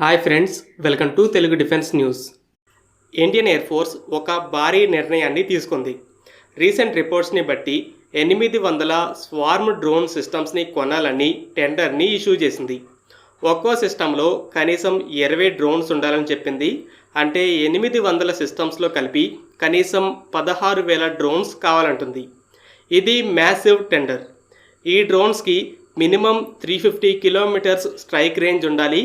Hi friends, welcome to Telugu defence news. Indian air force ఒక భారీ నిర్ణయాన్ని తీసుకుంది. రీసెంట్ రిపోర్ట్స్ని బట్టి 800 స్వార్మ్ డ్రోన్ సిస్టమ్స్ని కొనాలని టెండర్ని ఇష్యూ చేసింది. ఒక్కో సిస్టంలో కనీసం 20 డ్రోన్స్ ఉండాలని చెప్పింది. అంటే 800 సిస్టమ్స్లో కలిపి కనీసం 16,000 డ్రోన్స్ కావాలంటుంది. ఇది మ్యాసివ్ టెండర్. ఈ డ్రోన్స్కి మినిమం 350 కిలోమీటర్స్ స్ట్రైక్ రేంజ్ ఉండాలి,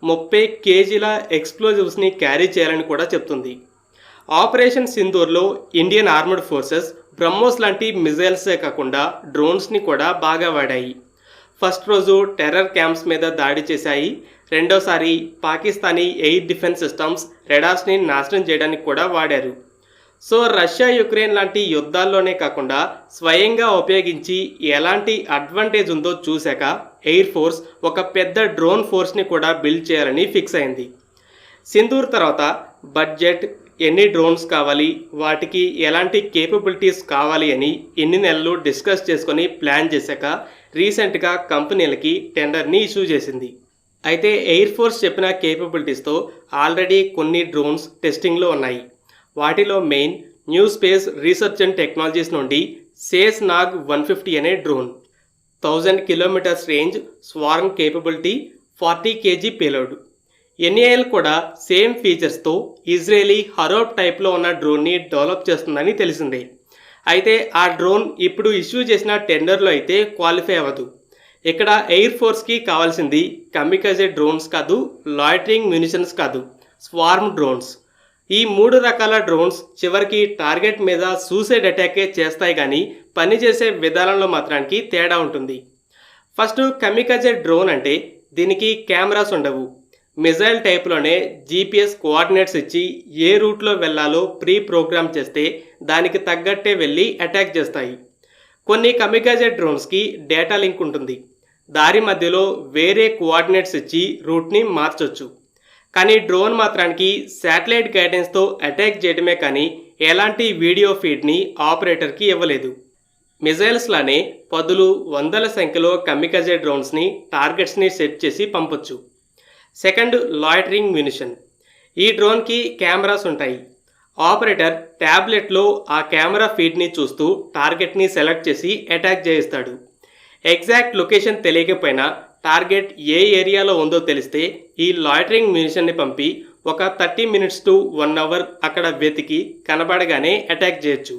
30 కేజీల ఎక్స్ప్లోజివ్స్ని క్యారీ చేయాలని కూడా చెప్తుంది. ఆపరేషన్ సింధూర్లో ఇండియన్ ఆర్మర్డ్ ఫోర్సెస్ బ్రహ్మోస్ లాంటి మిజైల్సే కాకుండా డ్రోన్స్ని కూడా బాగా వాడాయి. ఫస్ట్ రోజు టెర్రర్ క్యాంప్స్ మీద దాడి చేశాయి. రెండోసారి పాకిస్తానీ ఎయిర్ డిఫెన్స్ సిస్టమ్స్ రెడార్స్ని నాశనం చేయడానికి కూడా వాడారు. సో రష్యా యుక్రెయిన్ లాంటి యుద్ధాల్లోనే కాకుండా స్వయంగా ఉపయోగించి ఎలాంటి అడ్వాంటేజ్ ఉందో చూశాక ఎయిర్ ఫోర్స్ ఒక పెద్ద డ్రోన్ ఫోర్స్ని కూడా బిల్డ్ చేయాలని ఫిక్స్ అయింది. సింధూర్ తర్వాత బడ్జెట్, ఎన్ని డ్రోన్స్ కావాలి, వాటికి ఎలాంటి కేపబిలిటీస్ కావాలి అని ఎన్ని నెలలు డిస్కస్ చేసుకొని ప్లాన్ చేశాక రీసెంట్గా కంపెనీలకి టెండర్ని ఇష్యూ చేసింది. అయితే ఎయిర్ ఫోర్స్ చెప్పిన కేపబిలిటీస్తో ఆల్రెడీ కొన్ని డ్రోన్స్ టెస్టింగ్లో ఉన్నాయి. వాటిలో main new space research and technologies నుండి సేస్ నాగ్ 150 అనే drone, 1000 kilometres range, swarm capability, 40 KG payload. NAL కూడా సేమ్ ఫీచర్స్తో ఇజ్రాయేలీ హరోప్ టైప్లో ఉన్న డ్రోన్ని డెవలప్ చేస్తుందని తెలిసిందే. అయితే ఆ డ్రోన్ ఇప్పుడు ఇష్యూ చేసిన టెండర్లో అయితే క్వాలిఫై అవ్వదు. ఇక్కడ ఎయిర్ ఫోర్స్కి కావాల్సింది కమికాజే డ్రోన్స్ కాదు, లాయిటరింగ్ మ్యునిషన్స్ కాదు, స్వార్మ్ డ్రోన్స్. ఈ 3 రకాల డ్రోన్స్ చివరికి టార్గెట్ మీద సూసైడ్ అటాకే చేస్తాయి, కానీ పనిచేసే విధానంలో మాత్రానికి తేడా ఉంటుంది. ఫస్ట్ కమికాజే డ్రోన్ అంటే దీనికి కెమెరాస్ ఉండవు. మిజైల్ టైప్లోనే జీపీఎస్ కోఆర్డినేట్స్ ఇచ్చి ఏ రూట్లో వెళ్ళాలో ప్రీ ప్రోగ్రామ్ చేస్తే దానికి తగ్గట్టే వెళ్ళి అటాక్ చేస్తాయి. కొన్ని కమికాజే డ్రోన్స్కి డేటా లింక్ ఉంటుంది. దారి మధ్యలో వేరే కోఆర్డినేట్స్ ఇచ్చి రూట్ని మార్చొచ్చు. కానీ డ్రోన్ మాత్రానికి శాటిలైట్ గైడెన్స్తో అటాక్ చేయడమే కానీ ఎలాంటి వీడియో ఫీడ్ని ఆపరేటర్కి ఇవ్వలేదు. మిజైల్స్లానే పదులు, వందల సంఖ్యలో కమికాజే డ్రోన్స్ని టార్గెట్స్ని సెట్ చేసి పంపొచ్చు. Second, loitering munition. ఈ డ్రోన్కి కెమెరాస్ ఉంటాయి. ఆపరేటర్ ట్యాబ్లెట్లో ఆ కెమెరా ఫీడ్ని చూస్తూ టార్గెట్ని సెలెక్ట్ చేసి అటాక్ చేయిస్తాడు. ఎగ్జాక్ట్ లొకేషన్ తెలియకపోయినా టార్గెట్ ఏ ఏరియాలో ఉందో తెలిస్తే ఈ లాయిటరింగ్ మ్యునిషన్ని పంపి ఒక 30 minutes to 1 hour అక్కడ వెతికి కనబడగానే అటాక్ చేయొచ్చు.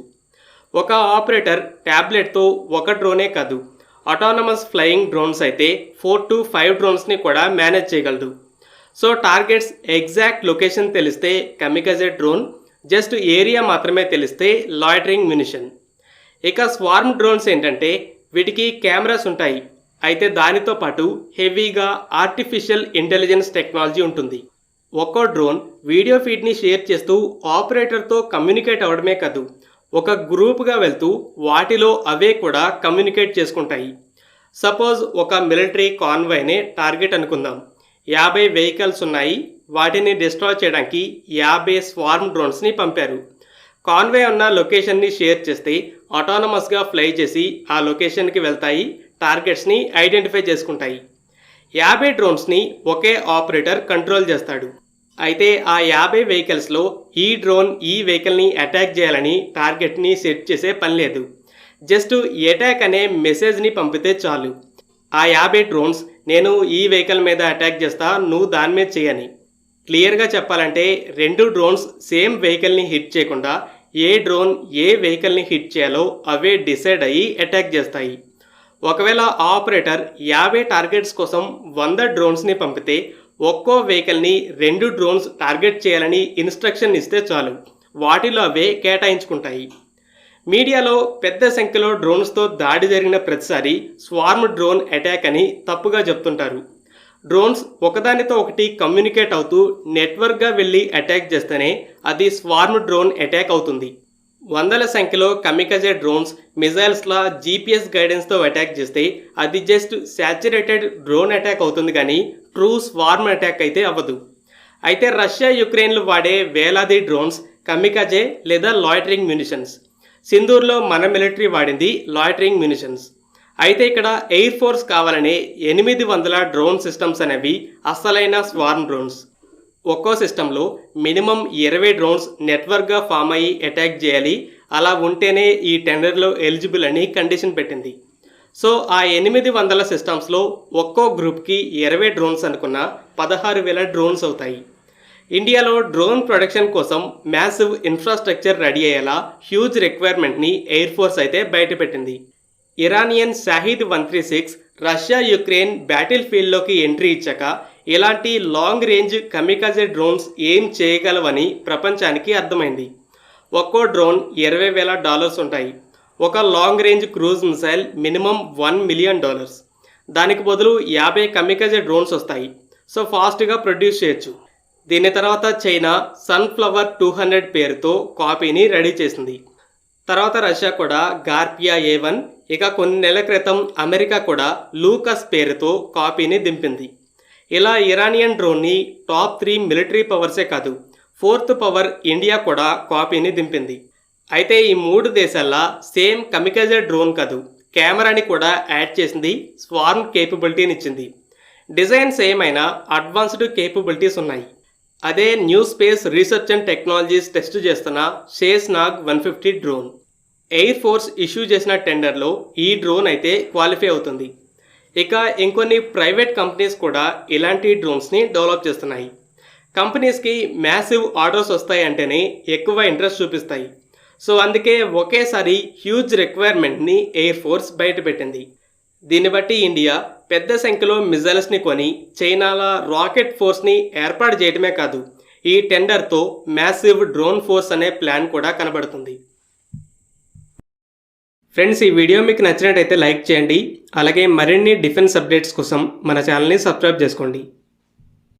ఒక ఆపరేటర్ ట్యాబ్లెట్తో ఒక డ్రోనే కాదు, ఆటోనమస్ ఫ్లయింగ్ డ్రోన్స్ అయితే 4 to 5 డ్రోన్స్ని కూడా మేనేజ్ చేయగలదు. సో టార్గెట్స్ ఎగ్జాక్ట్ లొకేషన్ తెలిస్తే కమికాజే డ్రోన్, జస్ట్ ఏరియా మాత్రమే తెలిస్తే లాయిటరింగ్ మ్యునిషన్. ఇక స్వార్మ్ డ్రోన్స్ ఏంటంటే వీటికి కెమెరాస్ ఉంటాయి. అయితే దానితో పాటు హెవీగా ఆర్టిఫిషియల్ ఇంటెలిజెన్స్ టెక్నాలజీ ఉంటుంది. ఒక్కో డ్రోన్ వీడియో ఫీడ్ని షేర్ చేస్తూ ఆపరేటర్తో కమ్యూనికేట్ అవ్వడమే కాదు, ఒక గ్రూప్గా వెళ్తూ వాటిలో అవే కూడా కమ్యూనికేట్ చేసుకుంటాయి. సపోజ్ ఒక మిలిటరీ కాన్వాయ్నే టార్గెట్ అనుకుందాం. 50 వెహికల్స్ ఉన్నాయి. వాటిని డిస్ట్రాయ్ చేయడానికి 50 స్వార్మ్ డ్రోన్స్ని పంపారు. కాన్వాయ్ ఉన్న లొకేషన్ని షేర్ చేస్తే ఆటోనమస్గా ఫ్లై చేసి ఆ లొకేషన్కి వెళ్తాయి, టార్గెట్స్ని ఐడెంటిఫై చేసుకుంటాయి. 50 డ్రోన్స్ని ఒకే ఆపరేటర్ కంట్రోల్ చేస్తాడు. అయితే ఆ 50 వెహికల్స్లో ఈ డ్రోన్ ఈ వెహికల్ని అటాక్ చేయాలని టార్గెట్ని సెట్ చేసే పని లేదు. జస్ట్ అటాక్ అనే మెసేజ్ని పంపితే చాలు. ఆ 50 డ్రోన్స్ నేను ఈ వెహికల్ మీద అటాక్ చేస్తా, నువ్వు దాని మీద చేయని. క్లియర్గా చెప్పాలంటే 2 డ్రోన్స్ సేమ్ వెహికల్ని హిట్ చేయకుండా ఏ డ్రోన్ ఏ వెహికల్ని హిట్ చేయాలో అవే డిసైడ్ అయ్యి అటాక్ చేస్తాయి. ఒకవేళ ఆపరేటర్ 50 టార్గెట్స్ కోసం 100 డ్రోన్స్ని పంపితే ఒక్కో వెహికల్ని 2 డ్రోన్స్ టార్గెట్ చేయాలని ఇన్స్ట్రక్షన్ ఇస్తే చాలు, వాటిలో అవే కేటాయించుకుంటాయి. మీడియాలో పెద్ద సంఖ్యలో డ్రోన్స్తో దాడి జరిగిన ప్రతిసారి స్వార్మ్ డ్రోన్ అటాక్ అని తప్పుగా చెప్తుంటారు. డ్రోన్స్ ఒకదానితో ఒకటి కమ్యూనికేట్ అవుతూ నెట్వర్క్గా వెళ్ళి అటాక్ చేస్తేనే అది స్వార్మ్ డ్రోన్ అటాక్ అవుతుంది. వందల సంఖ్యలో కమికాజే డ్రోన్స్ మిజైల్స్లా జీపీఎస్ గైడెన్స్తో అటాక్ చేస్తే అది జస్ట్ శాచురేటెడ్ డ్రోన్ అటాక్ అవుతుంది, కానీ ట్రూ స్వార్మ్ అటాక్ అయితే అవ్వదు. అయితే రష్యా యుక్రెయిన్లు వాడే వేలాది డ్రోన్స్ కమికాజే లేదా లాయిటరింగ్ మ్యునిషన్స్. సింధూర్లో మన మిలిటరీ వాడింది లాయిటరింగ్ మ్యునిషన్స్. అయితే ఇక్కడ ఎయిర్ ఫోర్స్ కావాలనే 800 డ్రోన్ సిస్టమ్స్ అనేవి అసలైన స్వార్మ్ డ్రోన్స్. ఒక్కో సిస్టంలో మినిమం 20 డ్రోన్స్ నెట్వర్క్గా ఫామ్ అయ్యి అటాక్ చేయాలి, అలా ఉంటేనే ఈ టెండర్లో ఎలిజిబుల్ అని కండిషన్ పెట్టింది. సో ఆ 800 సిస్టమ్స్లో ఒక్కో గ్రూప్కి 20 డ్రోన్స్ అనుకున్న 16,000 డ్రోన్స్ అవుతాయి. ఇండియాలో డ్రోన్ ప్రొడక్షన్ కోసం మ్యాసివ్ ఇన్ఫ్రాస్ట్రక్చర్ రెడీ అయ్యేలా హ్యూజ్ రిక్వైర్మెంట్ని ఎయిర్ ఫోర్స్ అయితే బయటపెట్టింది. Iranian Shahed 136 Russia Ukraine battle ఫీల్డ్లోకి ఎంట్రీ ఇచ్చాక ఇలాంటి లాంగ్ రేంజ్ కమికాజే డ్రోన్స్ ఏం చేయగలవని ప్రపంచానికి అర్థమైంది. ఒక్కో డ్రోన్ $20,000 ఉంటాయి. ఒక long range cruise missile minimum $1 million. దానికి బదులు 50 కమికాజే డ్రోన్స్ వస్తాయి. సో ఫాస్ట్గా ప్రొడ్యూస్ చేయొచ్చు. దీని తర్వాత చైనా సన్ఫ్లవర్ 200 పేరుతో కాపీని రెడీ చేసింది. తర్వాత రష్యా కూడా గార్పియా A1, ఇక కొన్ని నెలల క్రితం అమెరికా కూడా లూకస్ పేరుతో కాపీని దింపింది. ఇలా ఇరానియన్ డ్రోన్ని టాప్ 3 మిలిటరీ పవర్సే కాదు, 4th పవర్ ఇండియా కూడా కాపీని దింపింది. అయితే ఈ 3 దేశాల్లో సేమ్ కమికాజే డ్రోన్ కాదు, కెమెరాని కూడా యాడ్ చేసింది, స్వార్మ్ కేపబిలిటీని ఇచ్చింది. డిజైన్ సేమ్ అయినా అడ్వాన్స్డ్ కేపబిలిటీస్ ఉన్నాయి. అదే new space research and technologies test చేస్తున్న షేస్నాగ్ 150 డ్రోన్. ఎయిర్ ఫోర్స్ ఇష్యూ చేసిన టెండర్లో ఈ డ్రోన్ అయితే క్వాలిఫై అవుతుంది. ఇక ఇంకొన్ని ప్రైవేట్ కంపెనీస్ కూడా ఇలాంటి డ్రోన్స్ని డెవలప్ చేస్తున్నాయి. కంపెనీస్కి మ్యాసివ్ ఆర్డర్స్ వస్తాయంటేనే ఎక్కువ ఇంట్రెస్ట్ చూపిస్తాయి. సో అందుకే ఒకేసారి హ్యూజ్ రిక్వైర్మెంట్ని ఎయిర్ ఫోర్స్ బయటపెట్టింది. దీన్ని బట్టి ఇండియా పెద్ద సంఖ్యలో మిజైల్స్ని కొని చైనాల రాకెట్ ఫోర్స్ని ఏర్పాటు చేయడమే కాదు, ఈ టెండర్తో మ్యాసివ్ డ్రోన్ ఫోర్స్ అనే ప్లాన్ కూడా కనబడుతుంది. ఫ్రెండ్స్, ఈ వీడియో మీకు నచ్చినట్టయితే లైక్ చేయండి. అలాగే మరిన్ని డిఫెన్స్ అప్డేట్స్ కోసం మన ఛానల్ని సబ్స్క్రైబ్ చేసుకోండి.